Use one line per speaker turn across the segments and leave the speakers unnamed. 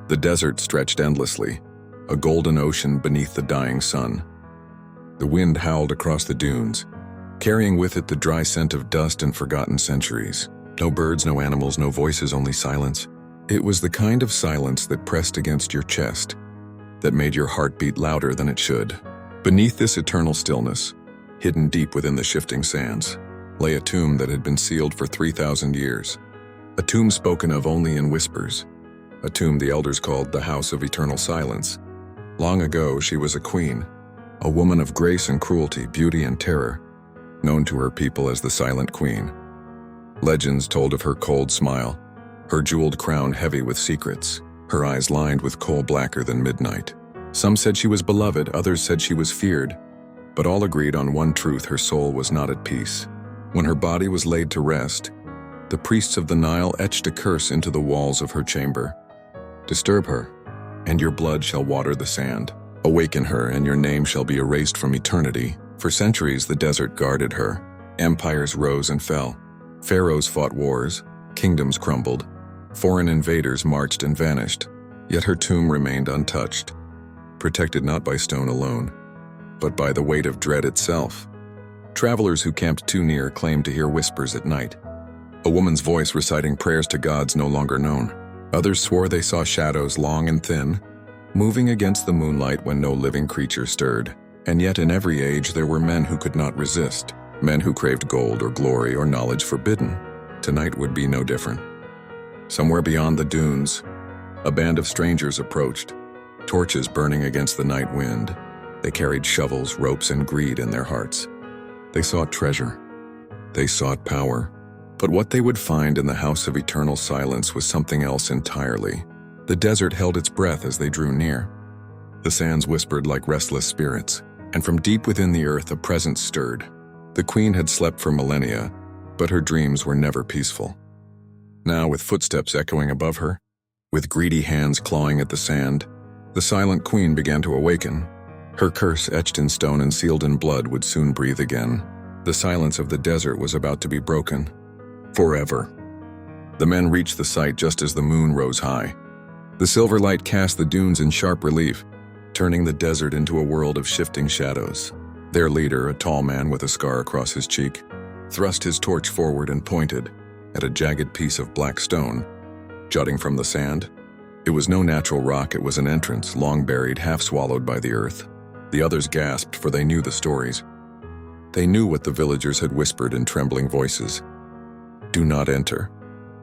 The desert stretched endlessly, a golden ocean beneath the dying sun. The wind howled across the dunes, carrying with it the dry scent of dust and forgotten centuries. No birds, no animals, no voices, only silence. It was the kind of silence that pressed against your chest, that made your heart beat louder than it should. Beneath this eternal stillness, hidden deep within the shifting sands, lay a tomb that had been sealed for 3,000 years. A tomb spoken of only in whispers. A tomb the elders called the House of Eternal Silence. Long ago, she was a queen, a woman of grace and cruelty, beauty and terror, known to her people as the Silent Queen. Legends told of her cold smile, her jeweled crown heavy with secrets, her eyes lined with coal blacker than midnight. Some said she was beloved, others said she was feared, but all agreed on one truth: her soul was not at peace. When her body was laid to rest, the priests of the Nile etched a curse into the walls of her chamber. Disturb her, and your blood shall water the sand. Awaken her, and your name shall be erased from eternity. For centuries the desert guarded her. Empires rose and fell. Pharaohs fought wars, kingdoms crumbled, foreign invaders marched and vanished. Yet her tomb remained untouched, protected not by stone alone, but by the weight of dread itself. Travelers who camped too near claimed to hear whispers at night, a woman's voice reciting prayers to gods no longer known. Others swore they saw shadows long and thin, moving against the moonlight when no living creature stirred. And yet in every age there were men who could not resist, men who craved gold or glory or knowledge forbidden. Tonight would be no different. Somewhere beyond the dunes, a band of strangers approached, torches burning against the night wind. They carried shovels, ropes, and greed in their hearts. They sought treasure. They sought power. But what they would find in the House of Eternal Silence was something else entirely. The desert held its breath as they drew near. The sands whispered like restless spirits, and from deep within the earth a presence stirred. The queen had slept for millennia, but her dreams were never peaceful. Now, with footsteps echoing above her, with greedy hands clawing at the sand, the silent queen began to awaken. Her curse, etched in stone and sealed in blood, would soon breathe again. The silence of the desert was about to be broken. Forever. The men reached the site just as the moon rose high. The silver light cast the dunes in sharp relief, turning the desert into a world of shifting shadows. Their leader, a tall man with a scar across his cheek, thrust his torch forward and pointed at a jagged piece of black stone, jutting from the sand. It was no natural rock, it was an entrance, long buried, half swallowed by the earth. The others gasped, for they knew the stories. They knew what the villagers had whispered in trembling voices. Do not enter.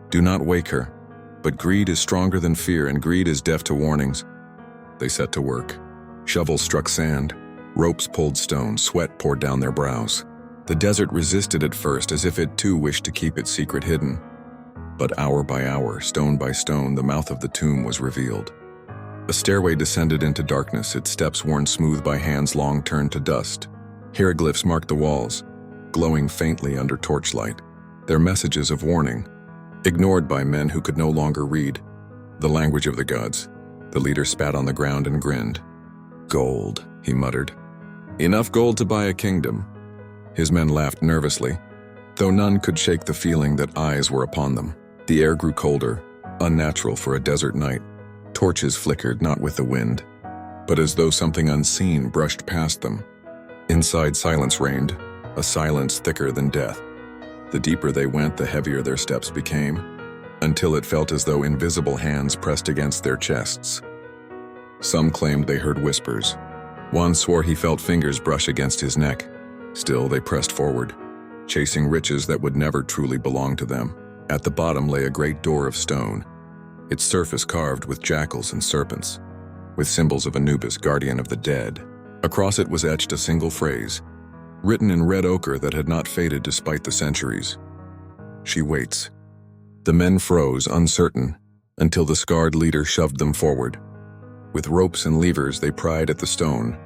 Do not wake her. But greed is stronger than fear, and greed is deaf to warnings. They set to work. Shovels struck sand. Ropes pulled stone. Sweat poured down their brows. The desert resisted at first, as if it too wished to keep its secret hidden. But hour by hour, stone by stone, the mouth of the tomb was revealed. A stairway descended into darkness, its steps worn smooth by hands long turned to dust. Hieroglyphs marked the walls, glowing faintly under torchlight, their messages of warning, ignored by men who could no longer read. The language of the gods. The leader spat on the ground and grinned. Gold, he muttered. Enough gold to buy a kingdom. His men laughed nervously, though none could shake the feeling that eyes were upon them. The air grew colder, unnatural for a desert night. Torches flickered not with the wind, but as though something unseen brushed past them. Inside silence reigned, a silence thicker than death. The deeper they went, the heavier their steps became, until it felt as though invisible hands pressed against their chests. Some claimed they heard whispers. One swore he felt fingers brush against his neck. Still, they pressed forward, chasing riches that would never truly belong to them. At the bottom lay a great door of stone, its surface carved with jackals and serpents, with symbols of Anubis, guardian of the dead. Across it was etched a single phrase, written in red ochre that had not faded despite the centuries. She waits. The men froze, uncertain, until the scarred leader shoved them forward. With ropes and levers, they pried at the stone,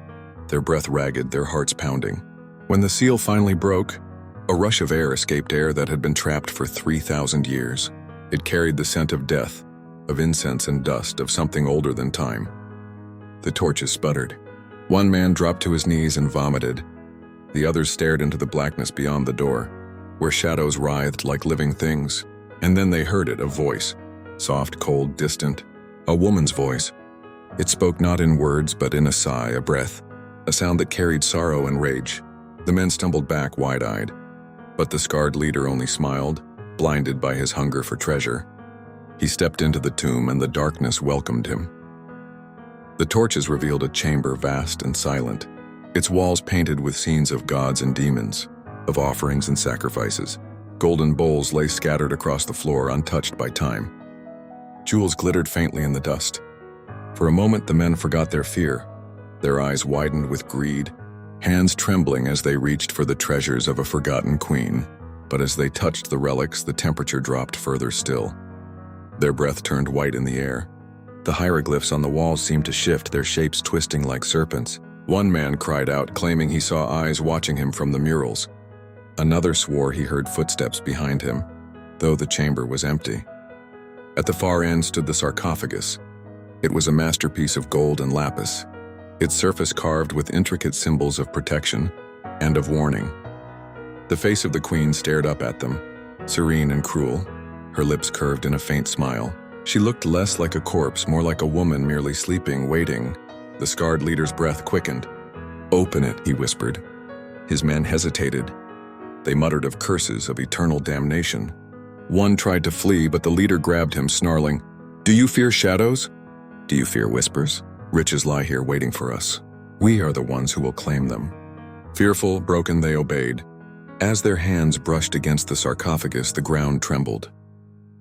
their breath ragged, their hearts pounding. When the seal finally broke, a rush of air escaped, air that had been trapped for 3,000 years. It carried the scent of death, of incense and dust, of something older than time. The torches sputtered. One man dropped to his knees and vomited. The others stared into the blackness beyond the door, where shadows writhed like living things. And then they heard it, a voice, soft, cold, distant, A woman's voice. It spoke not in words, but in a sigh, a breath, a sound that carried sorrow and rage. The men stumbled back wide-eyed, but the scarred leader only smiled, blinded by his hunger for treasure. He stepped into the tomb, and the darkness welcomed him. The torches revealed a chamber vast and silent, its walls painted with scenes of gods and demons, of offerings and sacrifices. Golden bowls lay scattered across the floor, untouched by time. Jewels glittered faintly in the dust. For a moment, the men forgot their fear. Their eyes widened with greed, hands trembling as they reached for the treasures of a forgotten queen. But as they touched the relics, the temperature dropped further still. Their breath turned white in the air. The hieroglyphs on the walls seemed to shift, their shapes twisting like serpents. One man cried out, claiming he saw eyes watching him from the murals. Another swore he heard footsteps behind him, though the chamber was empty. At the far end stood the sarcophagus. It was a masterpiece of gold and lapis, its surface carved with intricate symbols of protection and of warning. The face of the queen stared up at them, serene and cruel, her lips curved in a faint smile. She looked less like a corpse, more like a woman merely sleeping, waiting. The scarred leader's breath quickened. "Open it," he whispered. His men hesitated. They muttered of curses, of eternal damnation. One tried to flee, but the leader grabbed him, snarling, "Do you fear shadows? Do you fear whispers? Riches lie here waiting for us. We are the ones who will claim them." Fearful, broken, they obeyed. As their hands brushed against the sarcophagus, the ground trembled.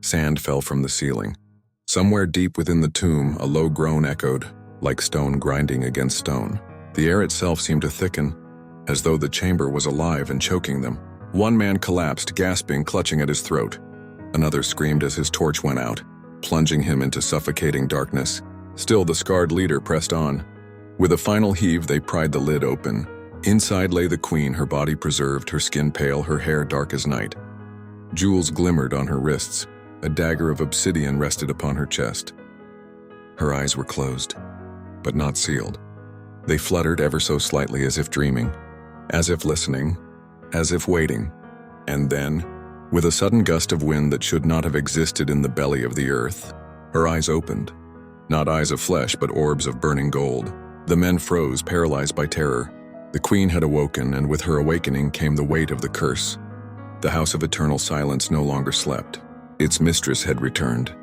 Sand fell from the ceiling. Somewhere deep within the tomb, a low groan echoed, like stone grinding against stone. The air itself seemed to thicken, as though the chamber was alive and choking them. One man collapsed, gasping, clutching at his throat. Another screamed as his torch went out, plunging him into suffocating darkness. Still, the scarred leader pressed on. With a final heave, they pried the lid open. Inside lay the queen, her body preserved, her skin pale, her hair dark as night. Jewels glimmered on her wrists. A dagger of obsidian rested upon her chest. Her eyes were closed, but not sealed. They fluttered ever so slightly, as if dreaming, as if listening, as if waiting. And then, with a sudden gust of wind that should not have existed in the belly of the earth, her eyes opened. Not eyes of flesh, but orbs of burning gold. The men froze, paralyzed by terror. The queen had awoken, and with her awakening came the weight of the curse. The house of eternal silence no longer slept. Its mistress had returned.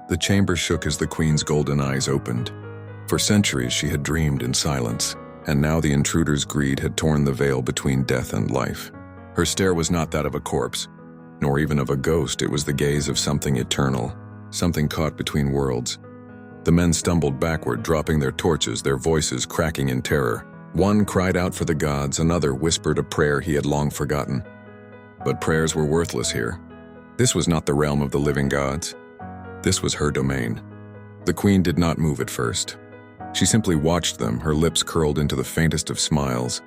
The chamber shook as the queen's golden eyes opened. For centuries she had dreamed in silence, and now the intruder's greed had torn the veil between death and life. Her stare was not that of a corpse, nor even of a ghost. It was the gaze of something eternal, something caught between worlds. The men stumbled backward, dropping their torches, their voices cracking in terror. One cried out for the gods, another whispered a prayer he had long forgotten. But prayers were worthless here. This was not the realm of the living gods. This was her domain. The queen did not move at first. She simply watched them, her lips curled into the faintest of smiles,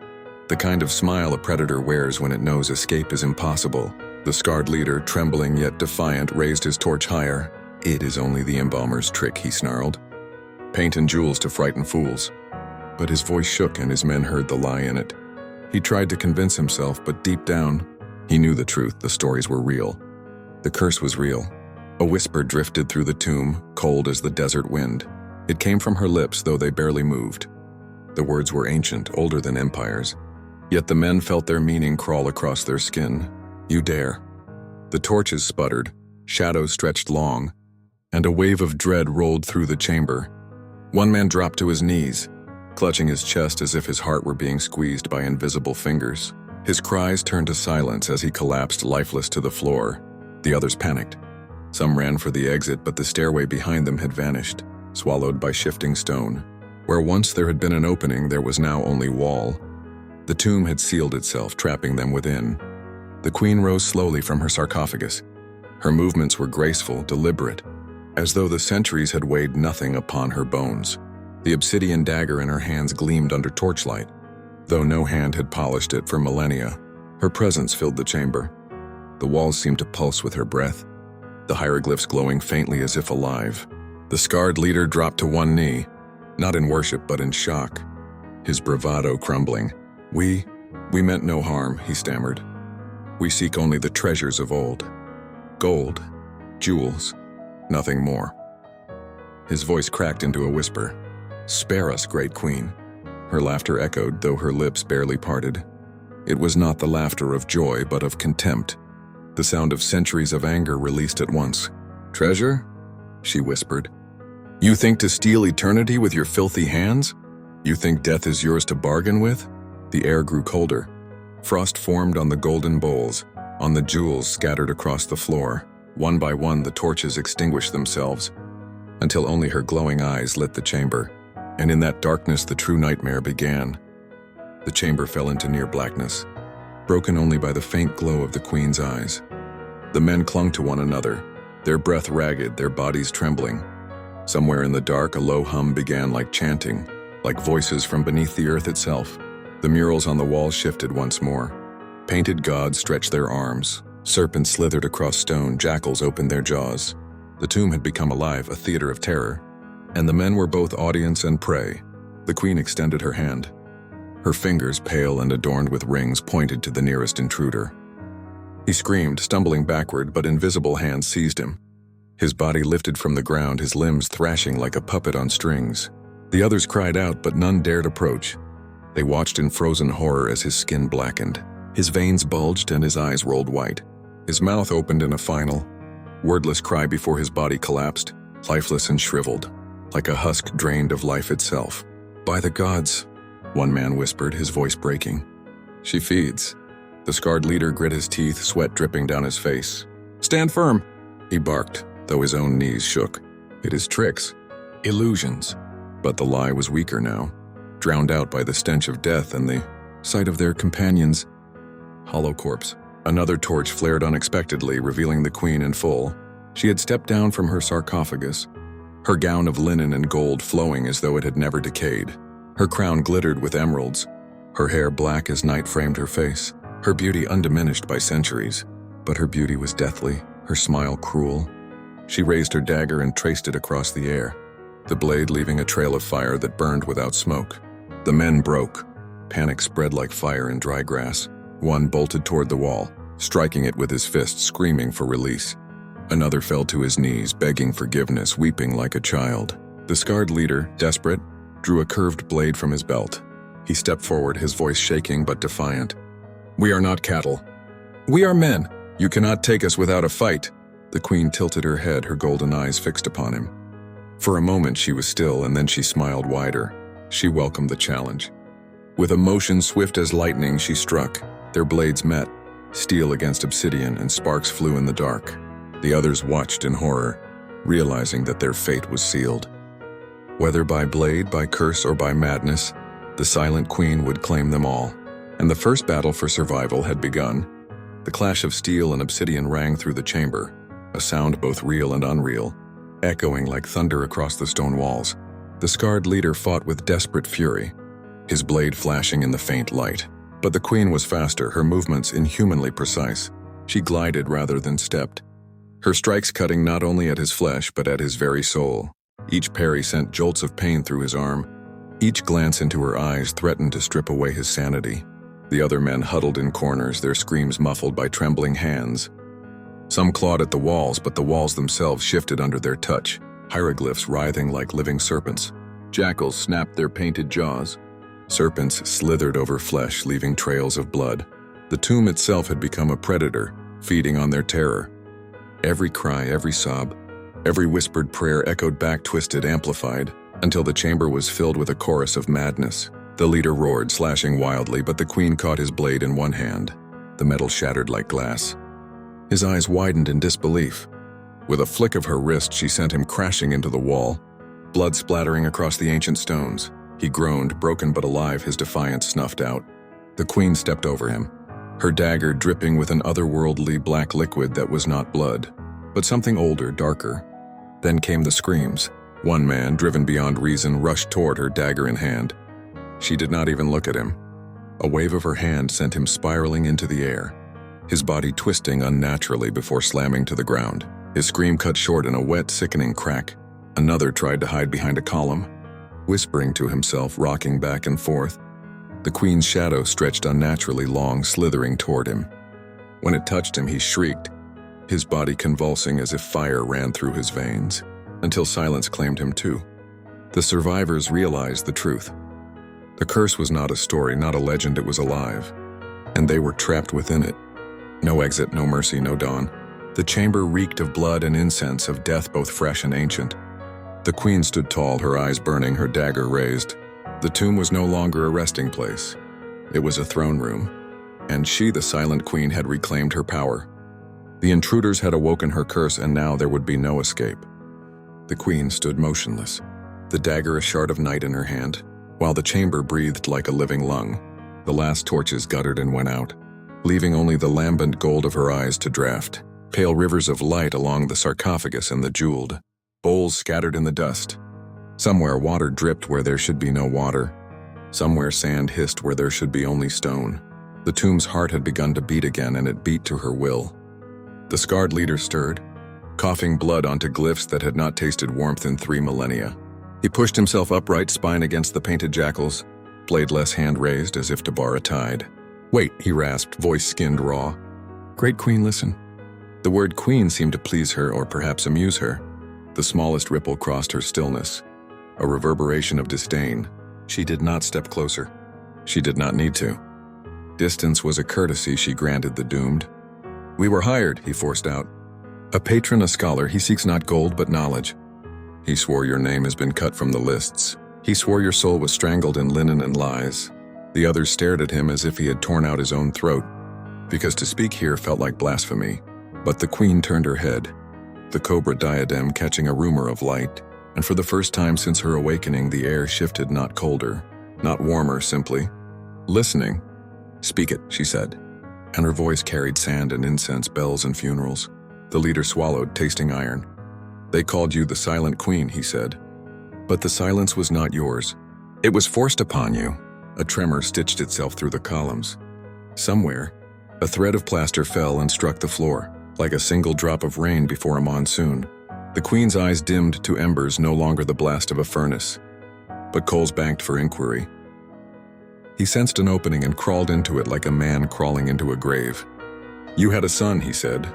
the kind of smile a predator wears when it knows escape is impossible. The scarred leader, trembling yet defiant, raised his torch higher. "It is only the embalmer's trick," he snarled. "Paint and jewels to frighten fools." But his voice shook, and his men heard the lie in it. He tried to convince himself, but deep down, he knew the truth. The stories were real. The curse was real. A whisper drifted through the tomb, cold as the desert wind. It came from her lips, though they barely moved. The words were ancient, older than empires. Yet the men felt their meaning crawl across their skin. "You dare." The torches sputtered, shadows stretched long, and a wave of dread rolled through the chamber. One man dropped to his knees, clutching his chest as if his heart were being squeezed by invisible fingers. His cries turned to silence as he collapsed lifeless to the floor. The others panicked. Some ran for the exit, but the stairway behind them had vanished, swallowed by shifting stone. Where once there had been an opening, there was now only wall. The tomb had sealed itself, trapping them within. The queen rose slowly from her sarcophagus. Her movements were graceful, deliberate, as though the centuries had weighed nothing upon her bones. The obsidian dagger in her hands gleamed under torchlight, though no hand had polished it for millennia. Her presence filled the chamber. The walls seemed to pulse with her breath, the hieroglyphs glowing faintly as if alive. The scarred leader dropped to one knee, not in worship but in shock, his bravado crumbling. We meant no harm," he stammered. "We seek only the treasures of old. Gold, jewels, nothing more." His voice cracked into a whisper. "Spare us, great queen." Her laughter echoed, though her lips barely parted. It was not the laughter of joy, but of contempt. The sound of centuries of anger released at once. "Treasure?" she whispered. "You think to steal eternity with your filthy hands? You think death is yours to bargain with?" The air grew colder. Frost formed on the golden bowls, on the jewels scattered across the floor. One by one, the torches extinguished themselves, until only her glowing eyes lit the chamber. And in that darkness, the true nightmare began. The chamber fell into near blackness, broken only by the faint glow of the queen's eyes. The men clung to one another, their breath ragged, their bodies trembling. Somewhere in the dark, a low hum began, like chanting, like voices from beneath the earth itself. The murals on the walls shifted once more. Painted gods stretched their arms. Serpents slithered across stone, jackals opened their jaws. The tomb had become alive, a theater of terror. And the men were both audience and prey. The queen extended her hand. Her fingers, pale and adorned with rings, pointed to the nearest intruder. He screamed, stumbling backward, but invisible hands seized him. His body lifted from the ground, his limbs thrashing like a puppet on strings. The others cried out, but none dared approach. They watched in frozen horror as his skin blackened. His veins bulged and his eyes rolled white. His mouth opened in a final, wordless cry before his body collapsed, lifeless and shriveled, like a husk drained of life itself. "By the gods," one man whispered, his voice breaking. "She feeds." The scarred leader grit his teeth, sweat dripping down his face. "Stand firm," he barked, though his own knees shook. "It is tricks, illusions." But the lie was weaker now, drowned out by the stench of death and the sight of their companion's hollow corpse. Another torch flared unexpectedly, revealing the queen in full. She had stepped down from her sarcophagus, her gown of linen and gold flowing as though it had never decayed. Her crown glittered with emeralds, her hair black as night framed her face, her beauty undiminished by centuries. But her beauty was deathly, her smile cruel. She raised her dagger and traced it across the air, the blade leaving a trail of fire that burned without smoke. The men broke. Panic spread like fire in dry grass. One bolted toward the wall, striking it with his fist, screaming for release. Another fell to his knees, begging forgiveness, weeping like a child. The scarred leader, desperate, drew a curved blade from his belt. He stepped forward, his voice shaking but defiant. "We are not cattle. We are men. You cannot take us without a fight." The queen tilted her head, her golden eyes fixed upon him. For a moment she was still, and then she smiled wider. She welcomed the challenge. With a motion swift as lightning, she struck. Their blades met, steel against obsidian, and sparks flew in the dark. The others watched in horror, realizing that their fate was sealed. Whether by blade, by curse, or by madness, the silent queen would claim them all. And the first battle for survival had begun. The clash of steel and obsidian rang through the chamber, a sound both real and unreal, echoing like thunder across the stone walls. The scarred leader fought with desperate fury, his blade flashing in the faint light. But the queen was faster, her movements inhumanly precise. She glided rather than stepped, her strikes cutting not only at his flesh but at his very soul. Each parry sent jolts of pain through his arm. Each glance into her eyes threatened to strip away his sanity. The other men huddled in corners, their screams muffled by trembling hands. Some clawed at the walls, but the walls themselves shifted under their touch, hieroglyphs writhing like living serpents. Jackals snapped their painted jaws. Serpents slithered over flesh, leaving trails of blood. The tomb itself had become a predator, feeding on their terror. Every cry, every sob, every whispered prayer echoed back, twisted, amplified, until the chamber was filled with a chorus of madness. The leader roared, slashing wildly, but the queen caught his blade in one hand. The metal shattered like glass. His eyes widened in disbelief. With a flick of her wrist, she sent him crashing into the wall, blood splattering across the ancient stones. He groaned, broken but alive, his defiance snuffed out. The queen stepped over him, her dagger dripping with an otherworldly black liquid that was not blood, but something older, darker. Then came the screams. One man, driven beyond reason, rushed toward her, dagger in hand. She did not even look at him. A wave of her hand sent him spiraling into the air, his body twisting unnaturally before slamming to the ground. His scream cut short in a wet, sickening crack. Another tried to hide behind a column, whispering to himself, rocking back and forth. The queen's shadow stretched unnaturally long, slithering toward him. When it touched him, he shrieked, his body convulsing as if fire ran through his veins. until silence claimed him too. The survivors realized the truth. The curse was not a story, not a legend, it was alive. And they were trapped within it. No exit, no mercy, no dawn. The chamber reeked of blood and incense, of death both fresh and ancient. The queen stood tall, her eyes burning, her dagger raised. The tomb was no longer a resting place. It was a throne room. And she, the silent queen, had reclaimed her power. The intruders had awoken her curse, and now there would be no escape. The queen stood motionless, the dagger a shard of night in her hand, while the chamber breathed like a living lung. The last torches guttered and went out, leaving only the lambent gold of her eyes to draft, pale rivers of light along the sarcophagus and the jeweled bowls scattered in the dust. Somewhere water dripped where there should be no water. Somewhere sand hissed where there should be only stone. The tomb's heart had begun to beat again, and it beat to her will. The scarred leader stirred, coughing blood onto glyphs that had not tasted warmth in 3 millennia. He pushed himself upright, spine against the painted jackals, bladeless hand raised as if to bar a tide. "Wait," he rasped, voice skinned raw. "Great queen, listen." The word queen seemed to please her, or perhaps amuse her. The smallest ripple crossed her stillness, a reverberation of disdain. She did not step closer. She did not need to. Distance was a courtesy she granted the doomed. "We were hired," he forced out. "A patron, a scholar, he seeks not gold but knowledge. He swore your name has been cut from the lists. He swore your soul was strangled in linen and lies." The others stared at him as if he had torn out his own throat, because to speak here felt like blasphemy. But the queen turned her head, the cobra diadem catching a rumor of light, and for the first time since her awakening the air shifted, not colder, not warmer, simply listening. "Speak it," she said, and her voice carried sand and incense, bells and funerals. The leader swallowed, tasting iron. "They called you the Silent Queen," he said. "But the silence was not yours. It was forced upon you." A tremor stitched itself through the columns. Somewhere, a thread of plaster fell and struck the floor, like a single drop of rain before a monsoon. The queen's eyes dimmed to embers, no longer the blast of a furnace, but coals banked for inquiry. He sensed an opening and crawled into it like a man crawling into a grave. "You had a son," he said,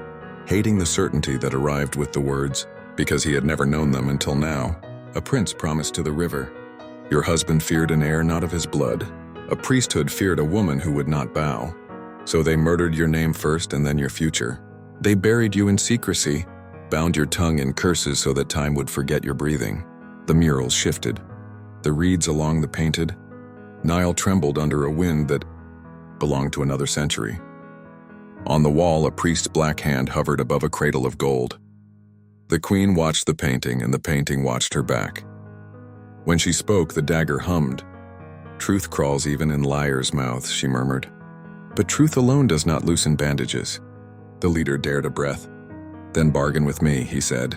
hating the certainty that arrived with the words, because he had never known them until now. "A prince promised to the river. Your husband feared an heir not of his blood. A priesthood feared a woman who would not bow. So they murdered your name first and then your future. They buried you in secrecy, bound your tongue in curses so that time would forget your breathing." The murals shifted. The reeds along the painted Nile trembled under a wind that belonged to another century. On the wall, a priest's black hand hovered above a cradle of gold. The queen watched the painting, and the painting watched her back. When she spoke, the dagger hummed. "Truth crawls even in liars' mouths," she murmured. "But truth alone does not loosen bandages." The leader dared a breath. "Then bargain with me," he said.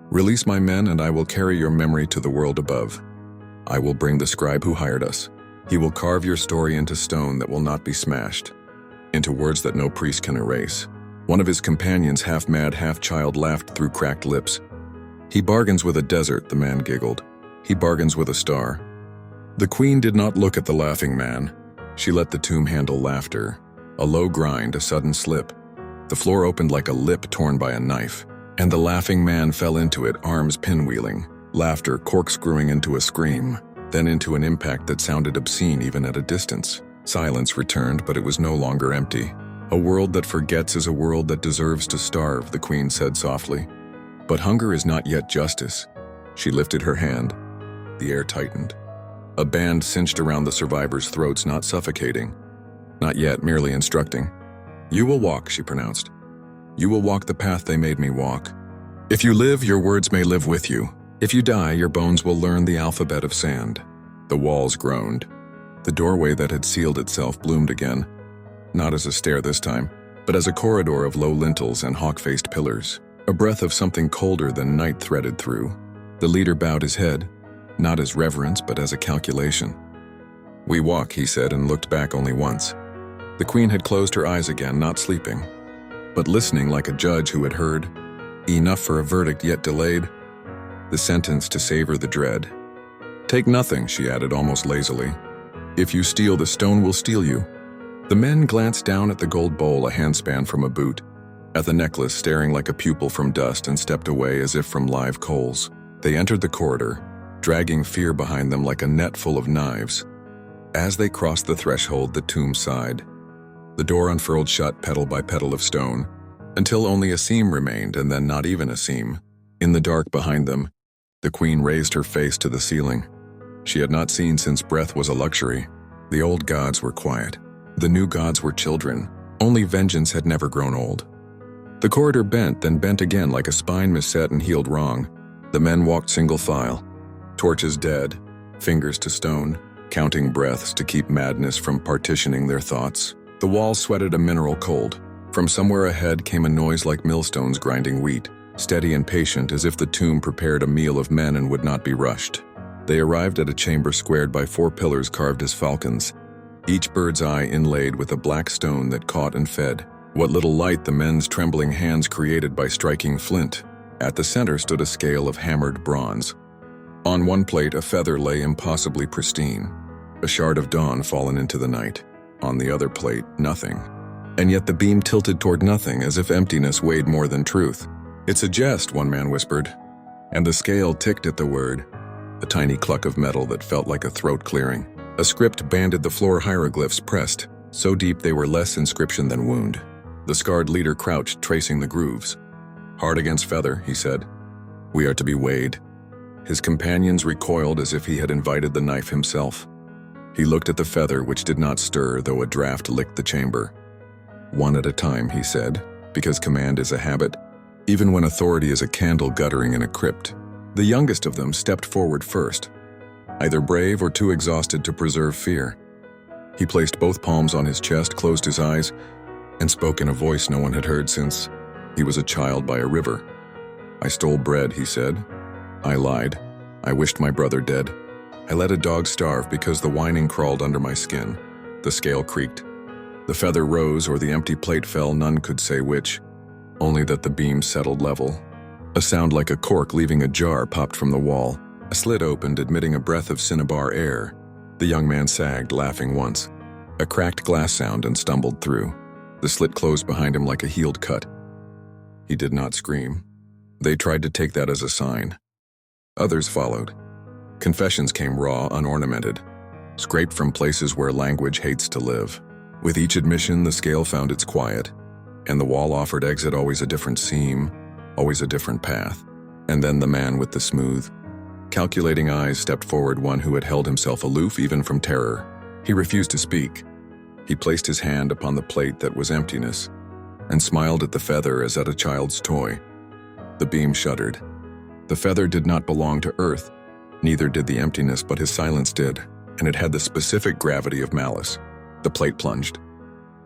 "Release my men, and I will carry your memory to the world above. I will bring the scribe who hired us. He will carve your story into stone that will not be smashed, into words that no priest can erase." One of his companions, half mad, half child, laughed through cracked lips. "He bargains with a desert," the man giggled. "He bargains with a star." The queen did not look at the laughing man. She let the tomb handle laughter. A low grind, a sudden slip. The floor opened like a lip torn by a knife, and the laughing man fell into it, arms pinwheeling, laughter corkscrewing into a scream, then into an impact that sounded obscene even at a distance. Silence returned, but it was no longer empty. "A world that forgets is a world that deserves to starve," the queen said softly. "But hunger is not yet justice." She lifted her hand. The air tightened. A band cinched around the survivors' throats, not suffocating. Not yet, merely instructing. "You will walk," she pronounced. "You will walk the path they made me walk. If you live, your words may live with you. If you die, your bones will learn the alphabet of sand." The walls groaned. The doorway that had sealed itself bloomed again, not as a stair this time, but as a corridor of low lintels and hawk-faced pillars. A breath of something colder than night threaded through. The leader bowed his head, not as reverence but as a calculation. "We walk," he said, and looked back only once. The queen had closed her eyes again, not sleeping, but listening like a judge who had heard enough for a verdict yet delayed, the sentence to savor the dread. "Take nothing," she added almost lazily. "If you steal, the stone will steal you." The men glanced down at the gold bowl a handspan from a boot, at the necklace staring like a pupil from dust, and stepped away as if from live coals. They entered the corridor, dragging fear behind them like a net full of knives. As they crossed the threshold, the tomb sighed. The door unfurled shut petal by petal of stone, until only a seam remained, and then not even a seam. In the dark behind them, the queen raised her face to the ceiling. She had not seen since breath was a luxury. The old gods were quiet. The new gods were children. Only vengeance had never grown old. The corridor bent, then bent again like a spine misset and healed wrong. The men walked single file, torches dead, fingers to stone, counting breaths to keep madness from partitioning their thoughts. The walls sweated a mineral cold. From somewhere ahead came a noise like millstones grinding wheat, steady and patient as if the tomb prepared a meal of men and would not be rushed. They arrived at a chamber squared by 4 pillars carved as falcons, each bird's eye inlaid with a black stone that caught and fed. What little light the men's trembling hands created by striking flint. At the center stood a scale of hammered bronze. On one plate, a feather lay impossibly pristine, a shard of dawn fallen into the night. On the other plate, nothing. And yet the beam tilted toward nothing, as if emptiness weighed more than truth. "It's a jest," one man whispered, and the scale ticked at the word, a tiny cluck of metal that felt like a throat clearing. A script banded the floor, hieroglyphs pressed, so deep they were less inscription than wound. The scarred leader crouched, tracing the grooves. "Hard against feather," he said. "We are to be weighed." His companions recoiled as if he had invited the knife himself. He looked at the feather, which did not stir, though a draft licked the chamber. "One at a time," he said, because command is a habit, even when authority is a candle guttering in a crypt. The youngest of them stepped forward first, either brave or too exhausted to preserve fear. He placed both palms on his chest, closed his eyes, and spoke in a voice no one had heard since he was a child by a river. "I stole bread," he said. "I lied. I wished my brother dead. I let a dog starve because the whining crawled under my skin." The scale creaked. The feather rose or the empty plate fell, none could say which, only that the beam settled level. A sound like a cork leaving a jar popped from the wall. A slit opened, admitting a breath of cinnabar air. The young man sagged, laughing once. A cracked glass sound and stumbled through. The slit closed behind him like a healed cut. He did not scream. They tried to take that as a sign. Others followed. Confessions came raw, unornamented, scraped from places where language hates to live. With each admission, the scale found its quiet, and the wall offered exit, always a different seam, always a different path. And then the man with the smooth, calculating eyes stepped forward, one who had held himself aloof even from terror. He refused to speak. He placed his hand upon the plate that was emptiness, and smiled at the feather as at a child's toy. The beam shuddered. The feather did not belong to earth, neither did the emptiness, but his silence did, and it had the specific gravity of malice. The plate plunged.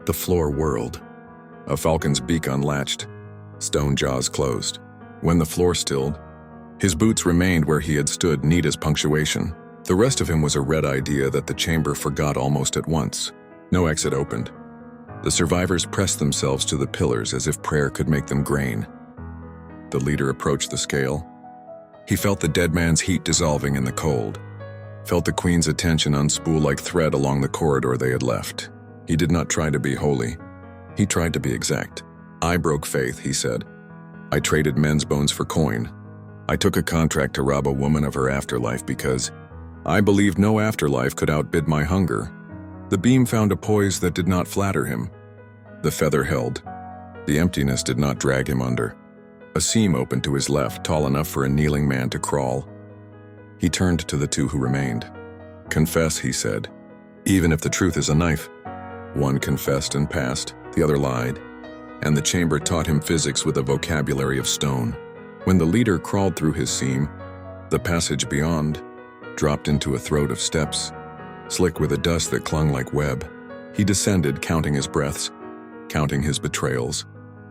The floor whirled. A falcon's beak unlatched. Stone jaws closed. When the floor stilled, his boots remained where he had stood, neat as punctuation. The rest of him was a red idea that the chamber forgot almost at once. No exit opened. The survivors pressed themselves to the pillars as if prayer could make them grain. The leader approached the scale. He felt the dead man's heat dissolving in the cold, felt the queen's attention unspool like thread along the corridor they had left. He did not try to be holy. He tried to be exact. "I broke faith," he said. "I traded men's bones for coin. I took a contract to rob a woman of her afterlife because I believed no afterlife could outbid my hunger." The beam found a poise that did not flatter him. The feather held. The emptiness did not drag him under. A seam opened to his left, tall enough for a kneeling man to crawl. He turned to the two who remained. "Confess," he said, "even if the truth is a knife." One confessed and passed, the other lied, and the chamber taught him physics with a vocabulary of stone. When the leader crawled through his seam, the passage beyond dropped into a throat of steps, slick with a dust that clung like web. He descended, counting his breaths, counting his betrayals,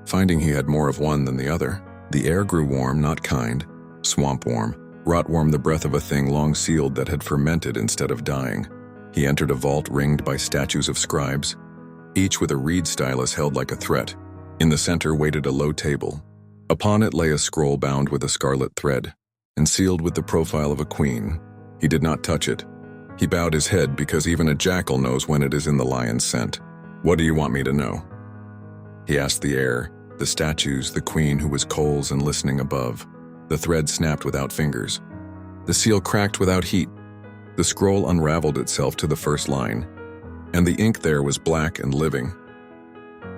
finding he had more of one than the other. The air grew warm, not kind, swamp warm, rot warm, the breath of a thing long sealed that had fermented instead of dying. He entered a vault ringed by statues of scribes, each with a reed stylus held like a threat. In the center waited a low table. Upon it lay a scroll bound with a scarlet thread, and sealed with the profile of a queen. He did not touch it. He bowed his head because even a jackal knows when it is in the lion's scent. "What do you want me to know?" He asked the air, the statues, the queen who was coals and listening above. The thread snapped without fingers. The seal cracked without heat. The scroll unraveled itself to the first line, and the ink there was black and living.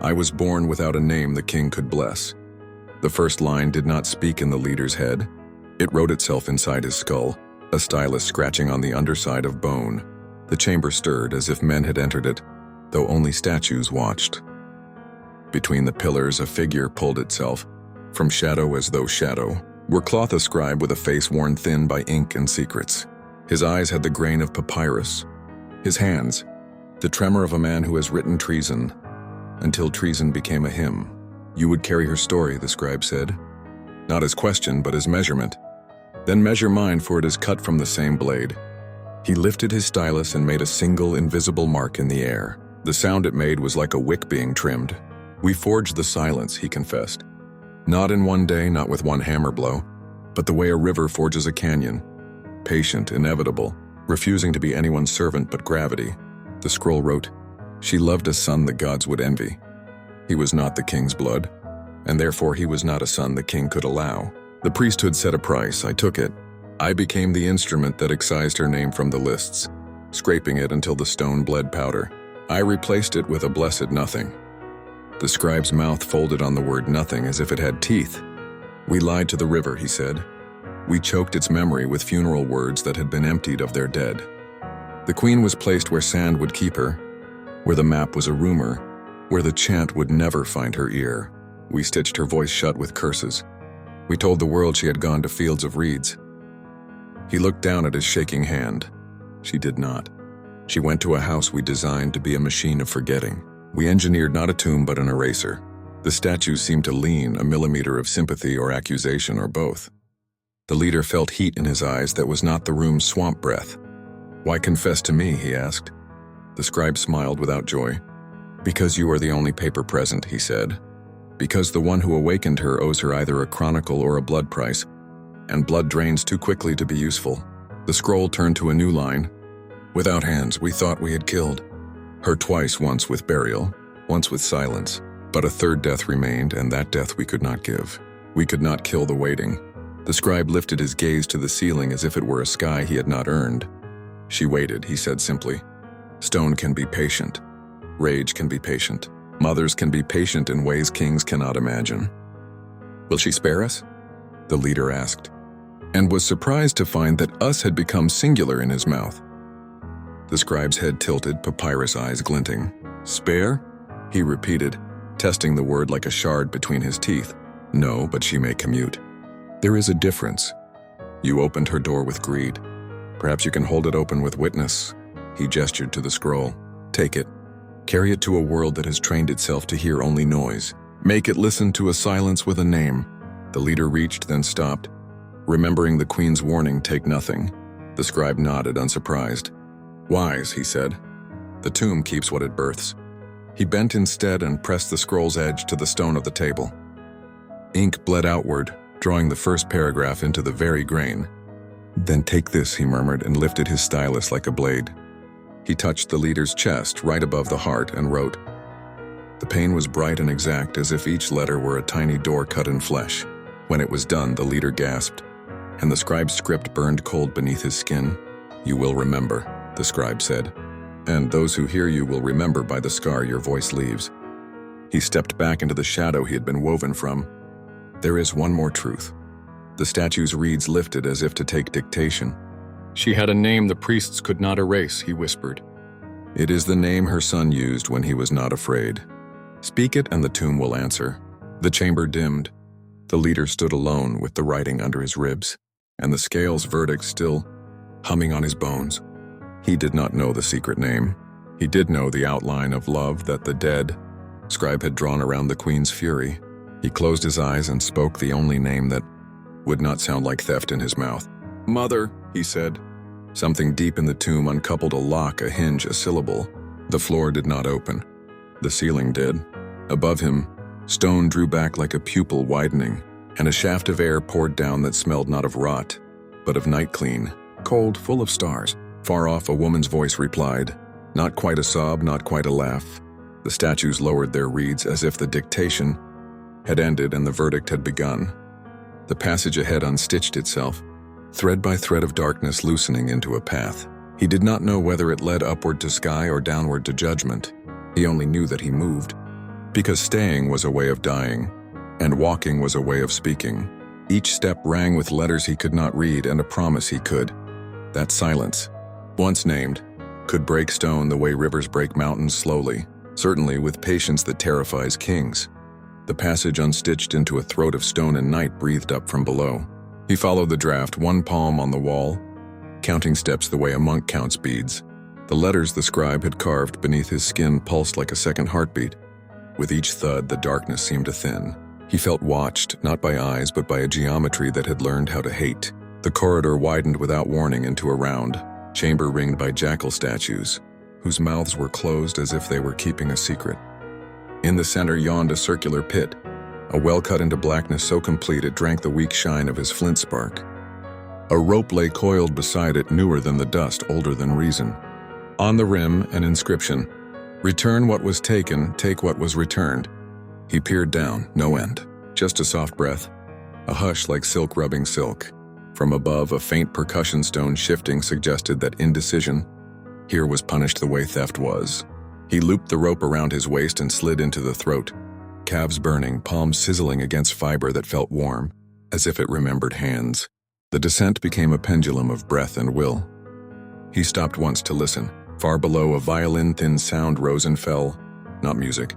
I was born without a name the king could bless. The first line did not speak in the leader's head. It wrote itself inside his skull, a stylus scratching on the underside of bone. The chamber stirred as if men had entered it, though only statues watched. Between the pillars, a figure pulled itself, from shadow as though shadow, were cloth a scribe with a face worn thin by ink and secrets. His eyes had the grain of papyrus. His hands, the tremor of a man who has written treason, until treason became a hymn. You would carry her story, the scribe said. Not as question, but as measurement. Then measure mine, for it is cut from the same blade. He lifted his stylus and made a single invisible mark in the air. The sound it made was like a wick being trimmed. We forged the silence, he confessed. Not in one day, not with one hammer blow, but the way a river forges a canyon. Patient, inevitable, refusing to be anyone's servant but gravity. The scroll wrote, she loved a son the gods would envy. He was not the king's blood, and therefore he was not a son the king could allow. The priesthood set a price, I took it. I became the instrument that excised her name from the lists, scraping it until the stone bled powder. I replaced it with a blessed nothing. The scribe's mouth folded on the word nothing as if it had teeth. We lied to the river, he said. We choked its memory with funeral words that had been emptied of their dead. The queen was placed where sand would keep her, where the map was a rumor, where the chant would never find her ear. We stitched her voice shut with curses. We told the world she had gone to fields of reeds. He looked down at his shaking hand. She did not. She went to a house we designed to be a machine of forgetting. We engineered not a tomb but an eraser. The statues seemed to lean a millimeter of sympathy or accusation or both. The leader felt heat in his eyes that was not the room's swamp breath. Why confess to me, he asked. The scribe smiled without joy. Because you are the only paper present, he said. Because the one who awakened her owes her either a chronicle or a blood price, and blood drains too quickly to be useful. The scroll turned to a new line. Without hands, we thought we had killed her twice, once with burial, once with silence. But a third death remained, and that death we could not give. We could not kill the waiting. The scribe lifted his gaze to the ceiling as if it were a sky he had not earned. She waited, he said simply. Stone can be patient. Rage can be patient. Mothers can be patient in ways kings cannot imagine. Will she spare us? The leader asked, and was surprised to find that us had become singular in his mouth. The scribe's head tilted, papyrus eyes glinting. Spare? He repeated, testing the word like a shard between his teeth. No, but she may commute. There is a difference. You opened her door with greed. Perhaps you can hold it open with witness. He gestured to the scroll. Take it. Carry it to a world that has trained itself to hear only noise. Make it listen to a silence with a name. The leader reached, then stopped. Remembering the queen's warning, take nothing. The scribe nodded, unsurprised. Wise, he said. The tomb keeps what it births. He bent instead and pressed the scroll's edge to the stone of the table. Ink bled outward, drawing the first paragraph into the very grain. Then take this, he murmured, and lifted his stylus like a blade. He touched the leader's chest, right above the heart, and wrote. The pain was bright and exact, as if each letter were a tiny door cut in flesh. When it was done, the leader gasped, and the scribe's script burned cold beneath his skin. You will remember, the scribe said, and those who hear you will remember by the scar your voice leaves. He stepped back into the shadow he had been woven from. There is one more truth. The statue's reeds lifted as if to take dictation. She had a name the priests could not erase, he whispered. It is the name her son used when he was not afraid. Speak it and the tomb will answer. The chamber dimmed. The leader stood alone with the writing under his ribs, and the scale's verdict still humming on his bones. He did not know the secret name. He did know the outline of love that the dead scribe had drawn around the queen's fury. He closed his eyes and spoke the only name that would not sound like theft in his mouth. Mother, he said. Something deep in the tomb uncoupled a lock, a hinge, a syllable. The floor did not open. The ceiling did. Above him, stone drew back like a pupil widening, and a shaft of air poured down that smelled not of rot, but of night clean, cold, full of stars. Far off, a woman's voice replied, not quite a sob, not quite a laugh. The statues lowered their reeds as if the dictation had ended and the verdict had begun. The passage ahead unstitched itself, thread by thread of darkness loosening into a path. He did not know whether it led upward to sky or downward to judgment. He only knew that he moved, because staying was a way of dying, and walking was a way of speaking. Each step rang with letters he could not read and a promise he could. That silence, once named, could break stone the way rivers break mountains slowly, certainly with patience that terrifies kings. The passage unstitched into a throat of stone and night breathed up from below. He followed the draft, one palm on the wall, counting steps the way a monk counts beads. The letters the scribe had carved beneath his skin pulsed like a second heartbeat. With each thud, the darkness seemed to thin. He felt watched, not by eyes, but by a geometry that had learned how to hate. The corridor widened without warning into a round chamber ringed by jackal statues, whose mouths were closed as if they were keeping a secret. In the center yawned a circular pit, a well cut into blackness so complete it drank the weak shine of his flint spark. A rope lay coiled beside it, newer than the dust, older than reason. On the rim, an inscription: "Return what was taken, take what was returned." He peered down, no end, just a soft breath, a hush like silk rubbing silk. From above, a faint percussion stone shifting suggested that indecision here was punished the way theft was. He looped the rope around his waist and slid into the throat, calves burning, palms sizzling against fiber that felt warm, as if it remembered hands. The descent became a pendulum of breath and will. He stopped once to listen. Far below, a violin-thin sound rose and fell. Not music,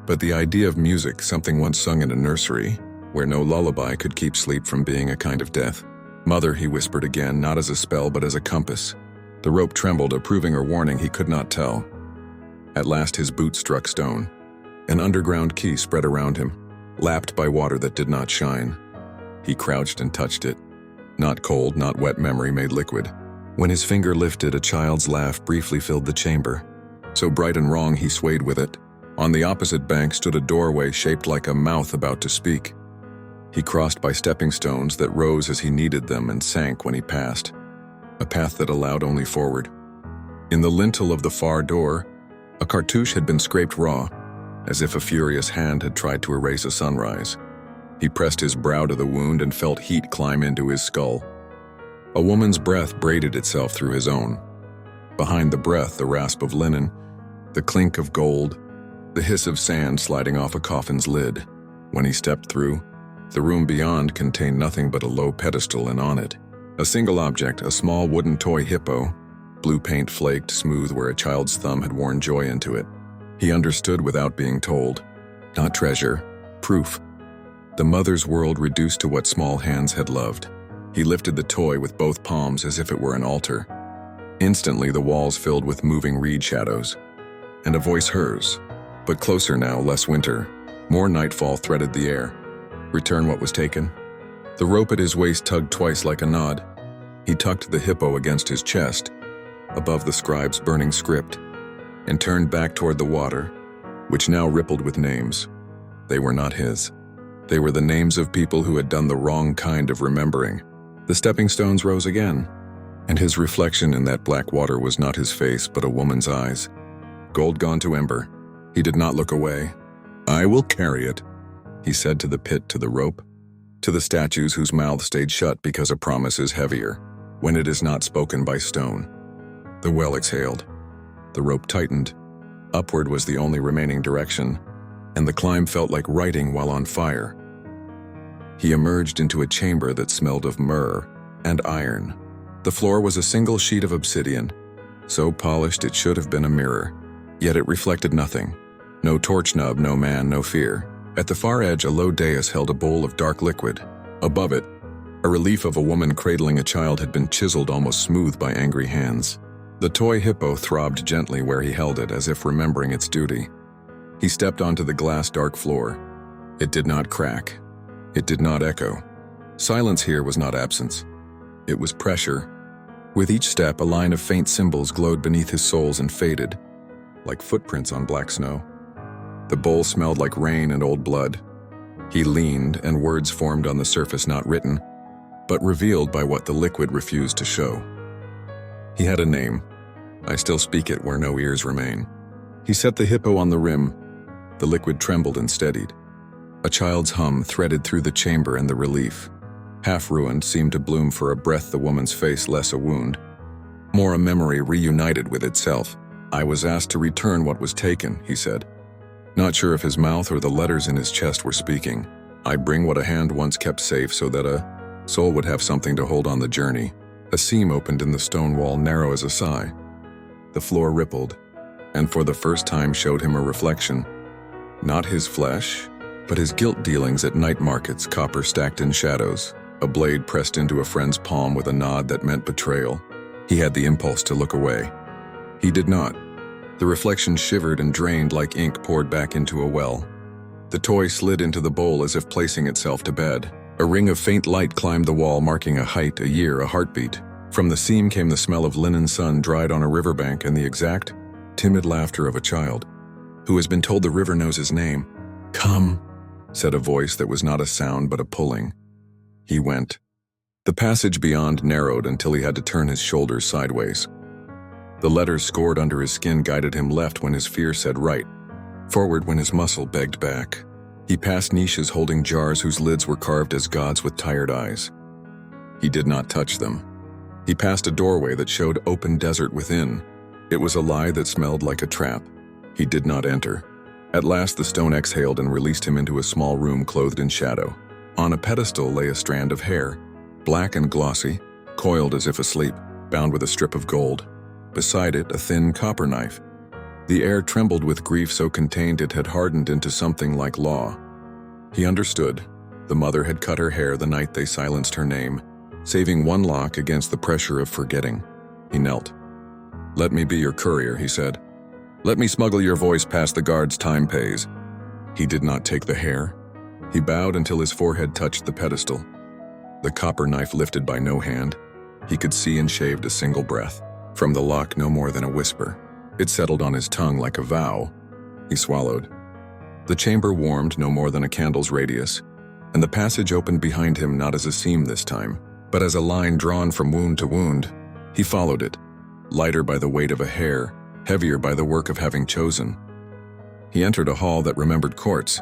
but the idea of music, something once sung in a nursery, where no lullaby could keep sleep from being a kind of death. "Mother," he whispered again, not as a spell but as a compass. The rope trembled, approving or warning, he could not tell. At last his boot struck stone. An underground key spread around him, lapped by water that did not shine. He crouched and touched it. Not cold, not wet memory made liquid. When his finger lifted, a child's laugh briefly filled the chamber. So bright and wrong he swayed with it. On the opposite bank stood a doorway shaped like a mouth about to speak. He crossed by stepping stones that rose as he needed them and sank when he passed. A path that allowed only forward. In the lintel of the far door, a cartouche had been scraped raw, as if a furious hand had tried to erase a sunrise. He pressed his brow to the wound and felt heat climb into his skull. A woman's breath braided itself through his own. Behind the breath, the rasp of linen, the clink of gold, the hiss of sand sliding off a coffin's lid. When he stepped through, the room beyond contained nothing but a low pedestal, and on it, a single object, a small wooden toy hippo, blue paint flaked smooth where a child's thumb had worn joy into it. He understood without being told. Not treasure, proof. The mother's world reduced to what small hands had loved. He lifted the toy with both palms as if it were an altar. Instantly the walls filled with moving reed shadows. And a voice hers, but closer now, less winter. More nightfall threaded the air. Return what was taken. The rope at his waist tugged twice like a nod. He tucked the hippo against his chest, above the scribe's burning script, and turned back toward the water, which now rippled with names. They were not his. They were the names of people who had done the wrong kind of remembering. The stepping stones rose again, and his reflection in that black water was not his face but a woman's eyes. Gold gone to ember. He did not look away. "I will carry it," he said to the pit, to the rope, to the statues whose mouths stayed shut because a promise is heavier when it is not spoken by stone. The well exhaled. The rope tightened. Upward was the only remaining direction, and the climb felt like writing while on fire. He emerged into a chamber that smelled of myrrh and iron. The floor was a single sheet of obsidian, so polished it should have been a mirror, yet it reflected nothing. No torch nub, no man, no fear. At the far edge, a low dais held a bowl of dark liquid. Above it, a relief of a woman cradling a child had been chiseled almost smooth by angry hands. The toy hippo throbbed gently where he held it, as if remembering its duty. He stepped onto the glass dark floor. It did not crack. It did not echo. Silence here was not absence. It was pressure. With each step, a line of faint symbols glowed beneath his soles and faded, like footprints on black snow. The bowl smelled like rain and old blood. He leaned, and words formed on the surface, not written, but revealed by what the liquid refused to show. He had a name. I still speak it where no ears remain. He set the hippo on the rim. The liquid trembled and steadied. A child's hum threaded through the chamber and the relief. half-ruined, seemed to bloom for a breath, the woman's face less a wound, more a memory reunited with itself. "I was asked to return what was taken," he said. Not sure if his mouth or the letters in his chest were speaking. "I bring what a hand once kept safe so that a soul would have something to hold on the journey." A seam opened in the stone wall, narrow as a sigh. The floor rippled, and for the first time showed him a reflection. Not his flesh, but his guilt dealings at night markets, copper stacked in shadows, a blade pressed into a friend's palm with a nod that meant betrayal. He had the impulse to look away. He did not. The reflection shivered and drained like ink poured back into a well. The toy slid into the bowl as if placing itself to bed. A ring of faint light climbed the wall, marking a height, a year, a heartbeat. From the seam came the smell of linen sun dried on a riverbank and the exact, timid laughter of a child who has been told the river knows his name. "Come," said a voice that was not a sound but a pulling. He went. The passage beyond narrowed until he had to turn his shoulders sideways. The letters scored under his skin guided him left when his fear said right, forward when his muscle begged back. He passed niches holding jars whose lids were carved as gods with tired eyes. He did not touch them. He passed a doorway that showed open desert within. It was a lie that smelled like a trap. He did not enter. At last the stone exhaled and released him into a small room clothed in shadow. On a pedestal lay a strand of hair, black and glossy, coiled as if asleep, bound with a strip of gold. Beside it, a thin copper knife. The air trembled with grief so contained it had hardened into something like law. He understood. The mother had cut her hair the night they silenced her name, saving one lock against the pressure of forgetting. He knelt. "Let me be your courier," he said. "Let me smuggle your voice past the guard's time pays." He did not take the hair. He bowed until his forehead touched the pedestal. The copper knife lifted by no hand. He could see and shaved a single breath. From the lock, no more than a whisper. It settled on his tongue like a vow. He swallowed. The chamber warmed no more than a candle's radius, and the passage opened behind him not as a seam this time, but as a line drawn from wound to wound. He followed it, lighter by the weight of a hair, heavier by the work of having chosen. He entered a hall that remembered courts.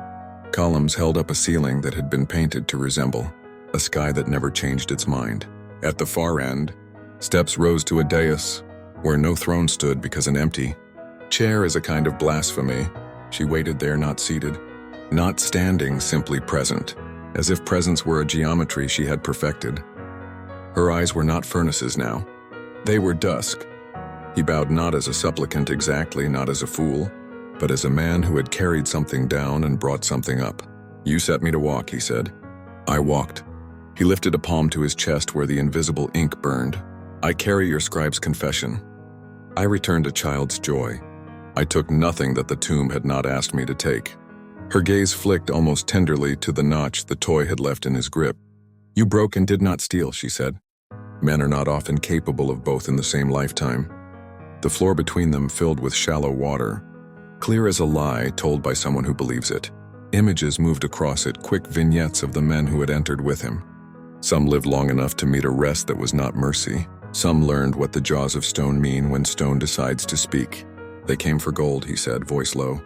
Columns held up a ceiling that had been painted to resemble a sky that never changed its mind. At the far end, steps rose to a dais, where no throne stood because an empty chair is a kind of blasphemy. She waited there, not seated, not standing, simply present, as if presence were a geometry she had perfected. Her eyes were not furnaces now. They were dusk. He bowed not as a supplicant exactly, not as a fool, but as a man who had carried something down and brought something up. "You set me to walk," he said. I walked. He lifted a palm to his chest where the invisible ink burned. "I carry your scribe's confession." I returned a child's joy. I took nothing that the tomb had not asked me to take. Her gaze flicked almost tenderly to the notch the toy had left in his grip. "You broke and did not steal," she said. Men are not often capable of both in the same lifetime. The floor between them filled with shallow water, clear as a lie told by someone who believes it. Images moved across it, quick vignettes of the men who had entered with him. Some lived long enough to meet a rest that was not mercy. Some learned what the jaws of stone mean when stone decides to speak. "They came for gold," he said, voice low.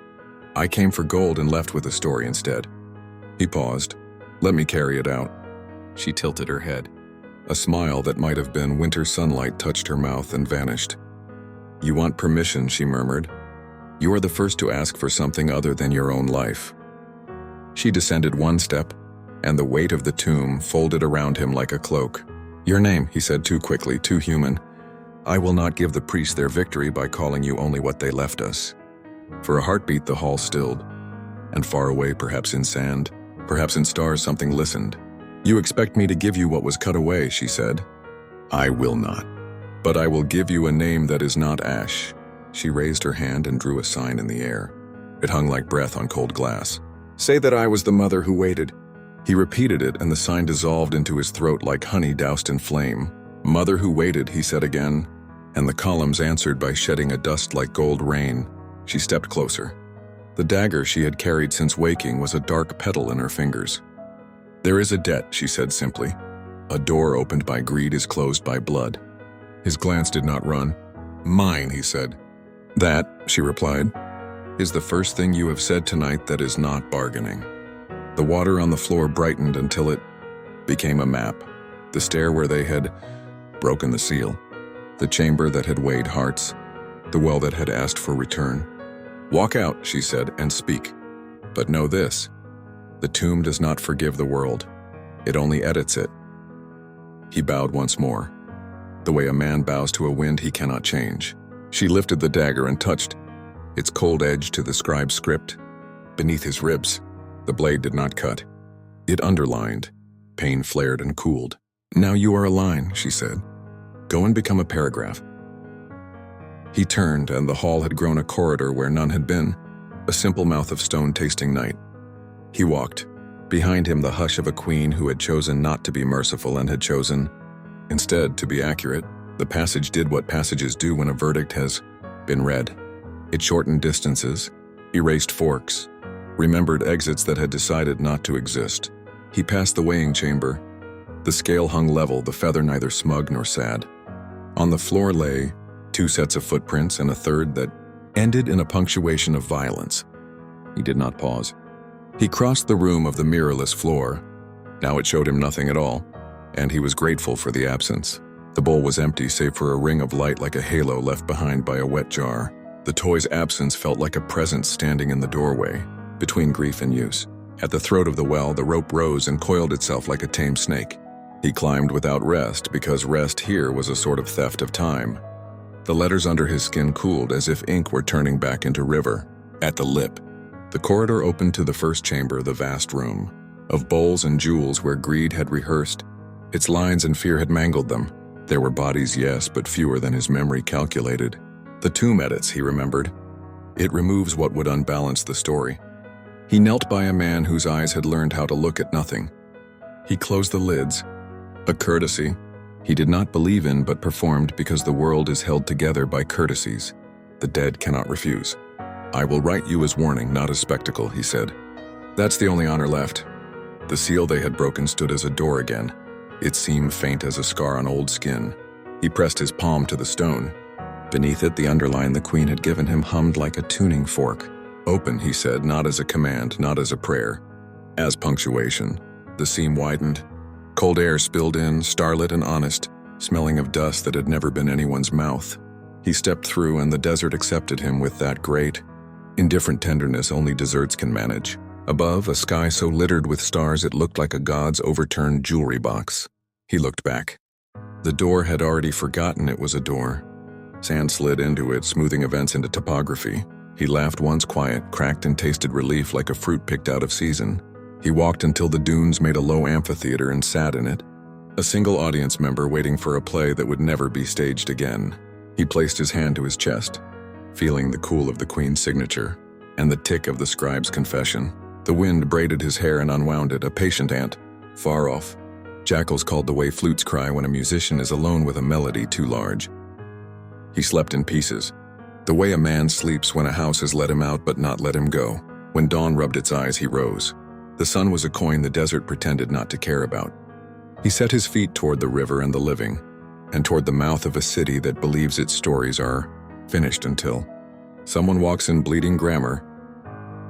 "I came for gold and left with a story instead." He paused. "Let me carry it out." She tilted her head. A smile that might have been winter sunlight touched her mouth and vanished. "You want permission," she murmured. "You are the first to ask for something other than your own life." She descended one step, and the weight of the tomb folded around him like a cloak. "Your name," he said, too quickly, too human. "I will not give the priests their victory by calling you only what they left us." For a heartbeat the hall stilled, and far away, perhaps in sand, perhaps in stars, something listened. "You expect me to give you what was cut away," she said. "I will not. But I will give you a name that is not ash." She raised her hand and drew a sign in the air. It hung like breath on cold glass. "Say that I was the mother who waited." He repeated it, and the sign dissolved into his throat like honey doused in flame. "Mother who waited," he said again, and the columns answered by shedding a dust like gold rain. She stepped closer. The dagger she had carried since waking was a dark petal in her fingers. "There is a debt," she said simply. "A door opened by greed is closed by blood." His glance did not run. "Mine," he said. "That," she replied, "is the first thing you have said tonight that is not bargaining." The water on the floor brightened until it became a map. The stair where they had broken the seal. The chamber that had weighed hearts. The well that had asked for return. "Walk out," she said, "and speak. But know this. The tomb does not forgive the world. It only edits it." He bowed once more. The way a man bows to a wind he cannot change. She lifted the dagger and touched its cold edge to the scribe's script. Beneath his ribs, the blade did not cut. It underlined. Pain flared and cooled. "Now you are a line," she said. "Go and become a paragraph." He turned, and the hall had grown a corridor where none had been, a simple mouth of stone tasting night. He walked. Behind him the hush of a queen who had chosen not to be merciful and had chosen, instead, to be accurate. The passage did what passages do when a verdict has been read. It shortened distances, erased forks, remembered exits that had decided not to exist. He passed the weighing chamber. The scale hung level, the feather neither smug nor sad. On the floor lay 2 sets of footprints and a third that ended in a punctuation of violence. He did not pause. He crossed the room of the mirrorless floor. Now it showed him nothing at all, and he was grateful for the absence. The bowl was empty save for a ring of light like a halo left behind by a wet jar. The toy's absence felt like a presence standing in the doorway, between grief and use. At the throat of the well, the rope rose and coiled itself like a tame snake. He climbed without rest, because rest here was a sort of theft of time. The letters under his skin cooled as if ink were turning back into river. At the lip, the corridor opened to the first chamber, the vast room, of bowls and jewels where greed had rehearsed. Its lines and fear had mangled them. There were bodies, yes, but fewer than his memory calculated. The tomb edits, he remembered. It removes what would unbalance the story. He knelt by a man whose eyes had learned how to look at nothing. He closed the lids. A courtesy he did not believe in but performed because the world is held together by courtesies. The dead cannot refuse. "I will write you as warning, not as spectacle," he said. "That's the only honor left." The seal they had broken stood as a door again. It seemed faint as a scar on old skin. He pressed his palm to the stone. Beneath it, the underline the queen had given him hummed like a tuning fork. "Open," he said, not as a command, not as a prayer, as punctuation. The seam widened. Cold air spilled in, starlit and honest, smelling of dust that had never been anyone's mouth. He stepped through, and the desert accepted him with that great, indifferent tenderness only deserts can manage. Above, a sky so littered with stars it looked like a god's overturned jewelry box. He looked back. The door had already forgotten it was a door. Sand slid into it, smoothing events into topography. He laughed once quiet, cracked and tasted relief like a fruit picked out of season. He walked until the dunes made a low amphitheater and sat in it, a single audience member waiting for a play that would never be staged again. He placed his hand to his chest, feeling the cool of the queen's signature and the tick of the scribe's confession. The wind braided his hair and unwound it, a patient ant, far off. Jackals called the way flutes cry when a musician is alone with a melody too large. He slept in pieces, the way a man sleeps when a house has let him out but not let him go. When dawn rubbed its eyes, he rose. The sun was a coin the desert pretended not to care about. He set his feet toward the river and the living, and toward the mouth of a city that believes its stories are finished until someone walks in bleeding grammar.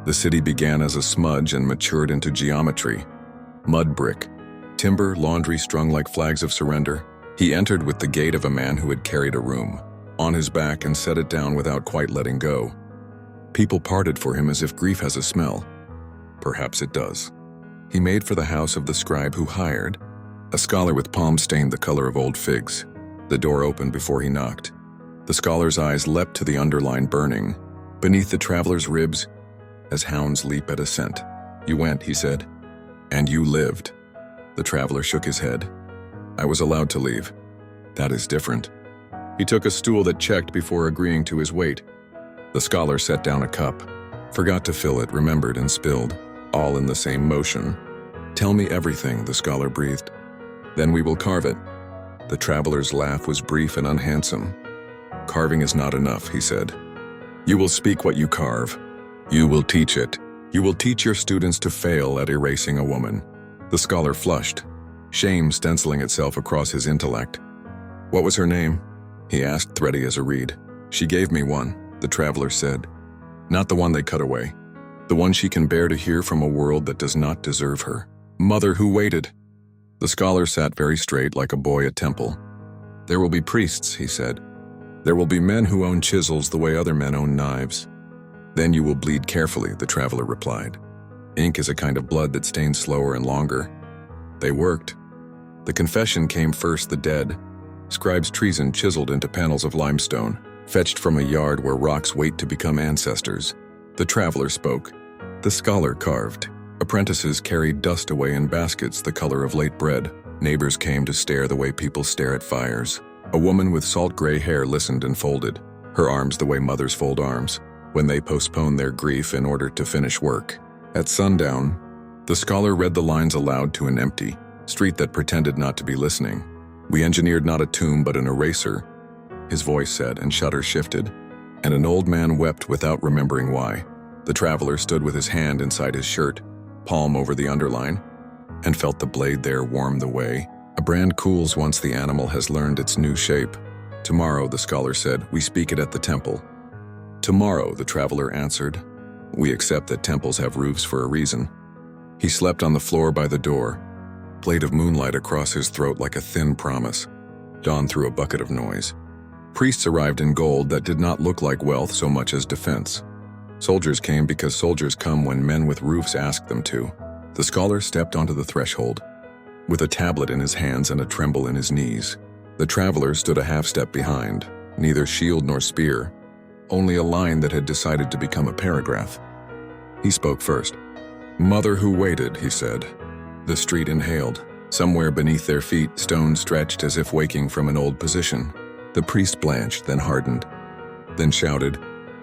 The city began as a smudge and matured into geometry. Mud brick, timber, laundry strung like flags of surrender. He entered with the gait of a man who had carried a room on his back and set it down without quite letting go. People parted for him as if grief has a smell. Perhaps it does. He made for the house of the scribe who hired, a scholar with palms stained the color of old figs. The door opened before he knocked. The scholar's eyes leapt to the underline burning, beneath the traveler's ribs, as hounds leap at a scent. "You went," he said, "and you lived." The traveler shook his head. "I was allowed to leave." "That is different." He took a stool that checked before agreeing to his weight. The scholar set down a cup, forgot to fill it, remembered, and spilled, all in the same motion. "Tell me everything," the scholar breathed. "Then we will carve it." The traveler's laugh was brief and unhandsome. "Carving is not enough," he said. "You will speak what you carve. You will teach it. You will teach your students to fail at erasing a woman." The scholar flushed, shame stenciling itself across his intellect. "What was her name?" he asked, thready as a reed. "She gave me one," the traveler said. "Not the one they cut away. The one she can bear to hear from a world that does not deserve her. Mother who waited." The scholar sat very straight like a boy at temple. "There will be priests," he said. "There will be men who own chisels the way other men own knives. Then you will bleed carefully," the traveler replied. "Ink is a kind of blood that stains slower and longer." They worked. The confession came first: the dead. Scribes' treason chiseled into panels of limestone, fetched from a yard where rocks wait to become ancestors. The traveler spoke. The scholar carved. Apprentices carried dust away in baskets the color of late bread. Neighbors came to stare the way people stare at fires. A woman with salt-gray hair listened and folded, her arms the way mothers fold arms, when they postpone their grief in order to finish work. At sundown, the scholar read the lines aloud to an empty street that pretended not to be listening. "We engineered not a tomb but an eraser," his voice said, and shutters shifted, and an old man wept without remembering why. The traveler stood with his hand inside his shirt, palm over the underline, and felt the blade there warm the way. A brand cools once the animal has learned its new shape. "Tomorrow," the scholar said, "we speak it at the temple." "Tomorrow," the traveler answered. "We accept that temples have roofs for a reason." He slept on the floor by the door, blade of moonlight across his throat like a thin promise. Dawn threw a bucket of noise. Priests arrived in gold that did not look like wealth so much as defense. Soldiers came because soldiers come when men with roofs ask them to. The scholar stepped onto the threshold, with a tablet in his hands and a tremble in his knees. The traveler stood a half-step behind, neither shield nor spear, only a line that had decided to become a paragraph. He spoke first. "Mother who waited," he said. The street inhaled. Somewhere beneath their feet, stone stretched as if waking from an old position. The priest blanched, then hardened, then shouted,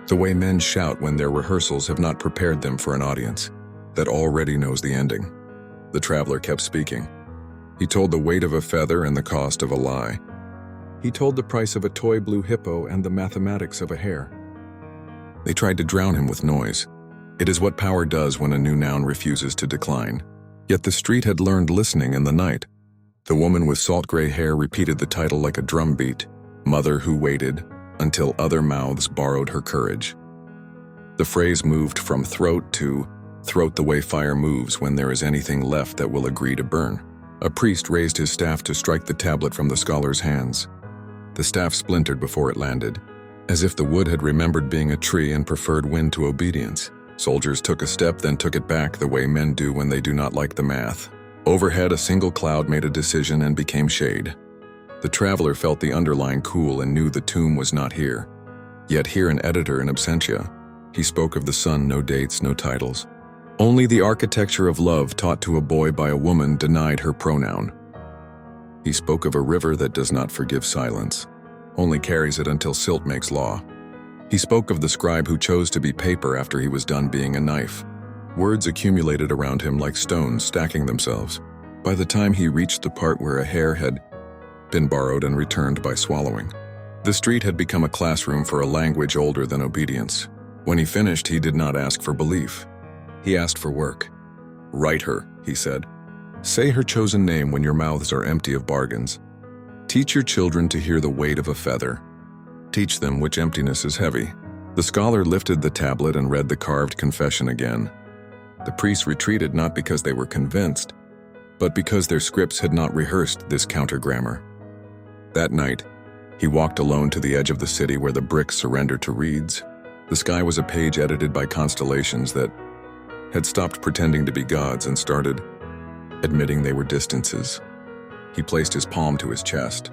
the way men shout when their rehearsals have not prepared them for an audience that already knows the ending. The traveler kept speaking. He told the weight of a feather and the cost of a lie. He told the price of a toy blue hippo and the mathematics of a hare. They tried to drown him with noise. It is what power does when a new noun refuses to decline. Yet the street had learned listening in the night. The woman with salt-gray hair repeated the title like a drumbeat, "Mother who waited," until other mouths borrowed her courage. The phrase moved from throat to throat the way fire moves when there is anything left that will agree to burn. A priest raised his staff to strike the tablet from the scholar's hands. The staff splintered before it landed, as if the wood had remembered being a tree and preferred wind to obedience. Soldiers took a step, then took it back the way men do when they do not like the math. Overhead, a single cloud made a decision and became shade. The traveler felt the underline cool and knew the tomb was not here. Yet here an editor in absentia. He spoke of the sun, no dates, no titles. Only the architecture of love taught to a boy by a woman denied her pronoun. He spoke of a river that does not forgive silence, only carries it until silt makes law. He spoke of the scribe who chose to be paper after he was done being a knife. Words accumulated around him like stones stacking themselves. By the time he reached the part where a hair had been borrowed and returned by swallowing, the street had become a classroom for a language older than obedience. When he finished, he did not ask for belief. He asked for work. "Write her," he said. "Say her chosen name when your mouths are empty of bargains. Teach your children to hear the weight of a feather. Teach them which emptiness is heavy." The scholar lifted the tablet and read the carved confession again. The priests retreated not because they were convinced, but because their scripts had not rehearsed this counter-grammar. That night, he walked alone to the edge of the city where the bricks surrendered to reeds. The sky was a page edited by constellations that had stopped pretending to be gods and started admitting they were distances. He placed his palm to his chest.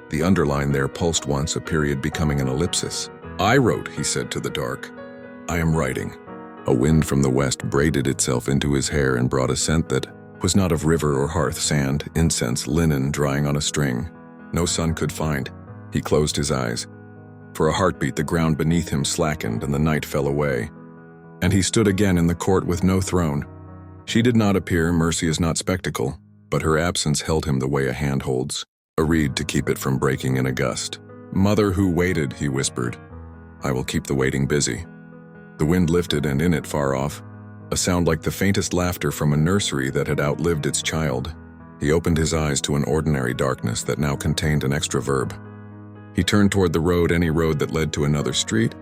The underline there pulsed once, a period becoming an ellipsis. "I wrote," he said to the dark. "I am writing." A wind from the west braided itself into his hair and brought a scent that was not of river or hearth, sand, incense, linen drying on a string. No sun could find. He closed his eyes. For a heartbeat, the ground beneath him slackened and the night fell away. And he stood again in the court with no throne. She did not appear, mercy is not spectacle, but her absence held him the way a hand holds a reed to keep it from breaking in a gust. "Mother who waited," he whispered. "I will keep the waiting busy." The wind lifted, and in it, far off, a sound like the faintest laughter from a nursery that had outlived its child. He opened his eyes to an ordinary darkness that now contained an extra verb. He turned toward the road, any road that led to another street,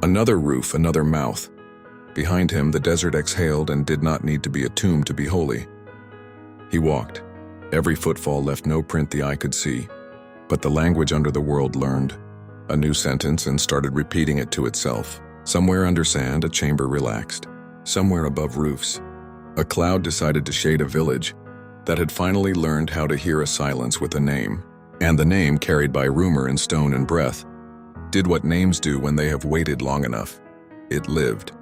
another roof, another mouth. Behind him, the desert exhaled and did not need to be a tomb to be holy. He walked, Every footfall left no print the eye could see, but the language under the world learned a new sentence and started repeating it to itself. Somewhere under sand, a chamber relaxed. Somewhere above roofs, a cloud decided to shade a village that had finally learned how to hear a silence with a name. And the name, carried by rumor and stone and breath, did what names do when they have waited long enough. It lived.